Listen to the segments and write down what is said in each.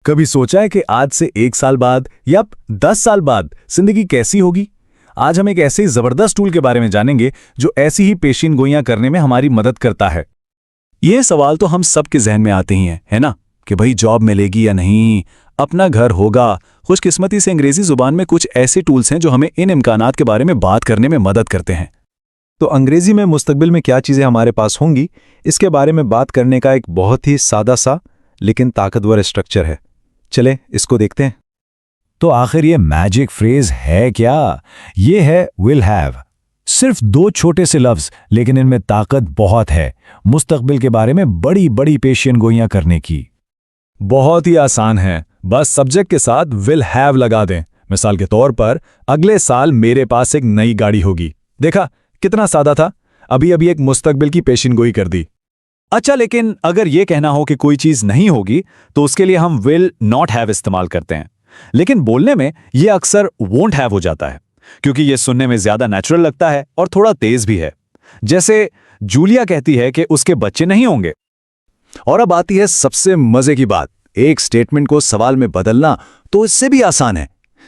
कभी सोचा है कि आज से 1 साल बाद या 10 साल बाद जिंदगी कैसी होगी? आज हम एक ऐसे जबरदस्त टूल के बारे में जानेंगे जो ऐसी ही पेशीन गोइयां करने में हमारी मदद करता है। ये सवाल तो हम सबके जहन में आते ही हैं, है ना, कि भाई जॉब मिलेगी या नहीं, अपना घर होगा। खुशकिस्मती से अंग्रेजी जुबान में कुछ ऐसे टूल्स हैं जो हमें इन इम्कानात के बारे में बात करने में मदद करते हैं। तो अंग्रेजी में मुस्तकबिल में क्या चीज़ें हमारे पास होंगी, इसके बारे में बात करने का एक बहुत ही सादा सा लेकिन ताकतवर स्ट्रक्चर है। चले इसको देखते हैं। तो आखिर ये मैजिक फ्रेज है क्या? ये है विल हैव। सिर्फ 2 छोटे से लफ्ज, लेकिन इनमें ताकत बहुत है मुस्तकबिल के बारे में बड़ी बड़ी पेशियन गोइयां करने की। बहुत ही आसान है, बस सब्जेक्ट के साथ विल हैव लगा दें। मिसाल के तौर पर, अगले साल मेरे पास एक नई गाड़ी होगी। देखा कितना सादा था, अभी अभी एक मुस्तकबिल की पेशियन गोई कर दी। अच्छा, लेकिन अगर ये कहना हो कि कोई चीज नहीं होगी तो उसके लिए हम विल नॉट हैव इस्तेमाल करते हैं, लेकिन बोलने में ये अक्सर वोंट हैव हो जाता है क्योंकि ये सुनने में ज्यादा नेचुरल लगता है और थोड़ा तेज भी है। जैसे जूलिया कहती है कि उसके बच्चे नहीं होंगे। और अब आती है सबसे मजे की बात, एक स्टेटमेंट को सवाल में बदलना तो इससे भी आसान है।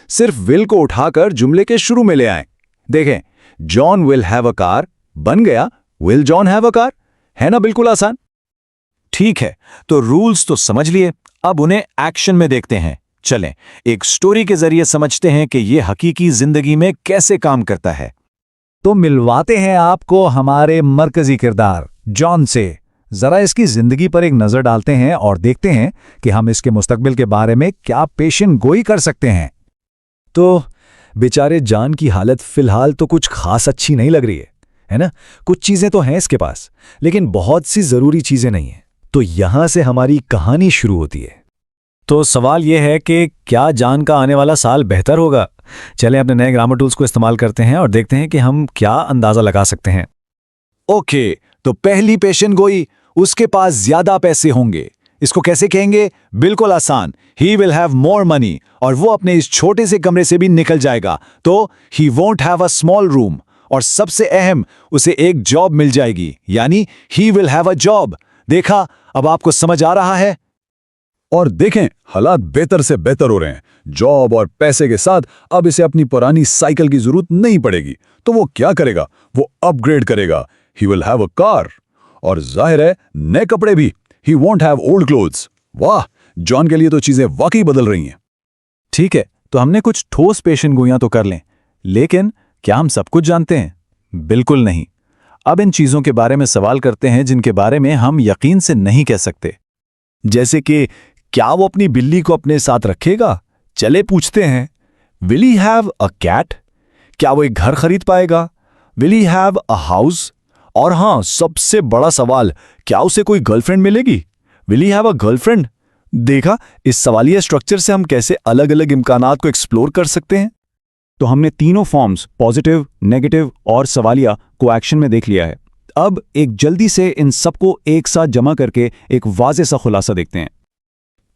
सिर्फ विल को उठाकर जुमले के शुरू में ले आएं। देखें, John will have a car बन गया will John have a car. है ना बिल्कुल आसान? ठीक है, तो रूल्स तो समझ लिए, अब उन्हें एक्शन में देखते हैं। चलें एक स्टोरी के जरिए समझते हैं कि यह हकीकी जिंदगी में कैसे काम करता है। तो मिलवाते हैं आपको हमारे मरकजी किरदार जॉन से। जरा इसकी जिंदगी पर एक नजर डालते हैं और देखते हैं कि हम इसके मुस्तकबिल के बारे में क्या पेशियन गोई कर सकते हैं। तो बेचारे जॉन की हालत फिलहाल तो कुछ खास अच्छी नहीं लग रही है ना? कुछ चीजें तो हैं इसके पास, लेकिन बहुत सी जरूरी चीजें नहीं हैं। तो यहां से हमारी कहानी शुरू होती है। तो सवाल यह है कि क्या जॉन का आने वाला साल बेहतर होगा? चलें अपने नए ग्रामर टूल्स को इस्तेमाल करते हैं और देखते हैं कि हम क्या अंदाजा लगा सकते हैं। ओके, तो पहली पेशियन गोई, उसके पास ज्यादा पैसे होंगे। इसको कैसे कहेंगे? बिल्कुल आसान, he will have more money, और वो अपने इस छोटे से कमरे से भी निकल जाएगा। तो he won't have a small room, और सबसे अहम, उसे एक जॉब मिल जाएगी, यानी he will have a job. देखा, अब आपको समझ आ रहा है? और देखें, हालात बेहतर से बेहतर हो रहे हैं। जॉब और पैसे के साथ अब इसे अपनी पुरानी साइकिल की जरूरत नहीं पड़ेगी। तो वो क्या करेगा? वो अपग्रेड करेगा। He will have a car, और जाहिर है नए कपड़े भी। He won't have old clothes. वाह, जॉन के लिए तो चीजें वाकई बदल रही हैं। ठीक है, तो हमने कुछ ठोस पेशियन गोइयां तो कर लें, लेकिन क्या हम सब कुछ जानते हैं? बिल्कुल नहीं। अब इन चीजों के बारे में सवाल करते हैं जिनके बारे में हम यकीन से नहीं कह सकते। जैसे कि क्या वो अपनी बिल्ली को अपने साथ रखेगा? चले पूछते हैं, will he have a cat? क्या वो एक घर खरीद पाएगा? Will he have a house? और हां, सबसे बड़ा सवाल, क्या उसे कोई गर्लफ्रेंड मिलेगी? Will he have a girlfriend? देखा, इस सवालिया स्ट्रक्चर से हम कैसे अलग अलग इम्कानात को एक्सप्लोर कर सकते हैं। तो हमने तीनों फॉर्म्स, पॉजिटिव, नेगेटिव और सवालिया, को एक्शन में देख लिया है। अब एक जल्दी से इन सबको एक साथ जमा करके एक वाज़े सा खुलासा देखते हैं।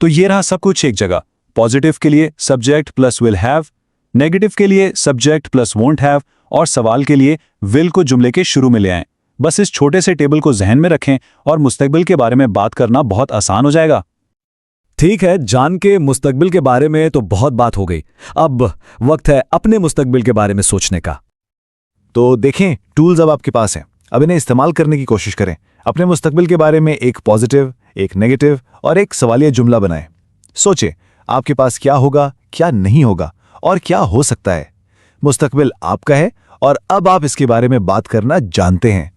तो ये रहा सब कुछ एक जगह। पॉजिटिव के लिए subject plus will have, negative के लिए सब्जेक्ट प्लस वोंट हैव, और सवाल के लिए विल को जुमले के शुरू में ले आएं। बस इस छोटे से टेबल को जहन में रखें और मुस्तकबिल के बारे में बात करना बहुत आसान हो जाएगा। ठीक है, जान के मुस्तकबिल के बारे में तो बहुत बात हो गई। अब वक्त है अपने मुस्तकबिल के बारे में सोचने का। तो देखें, टूल्स अब आपके पास हैं। अब इन्हें इस्तेमाल करने की कोशिश करें। अपने मुस्तकबिल के बारे में एक पॉजिटिव, एक नेगेटिव और एक सवालिया जुमला बनाएं। सोचें, आपके पास क्या होगा, क्या नहीं होगा और क्या हो सकता है। मुस्तकबिल आपका है और अब आप इसके बारे में बात करना जानते हैं।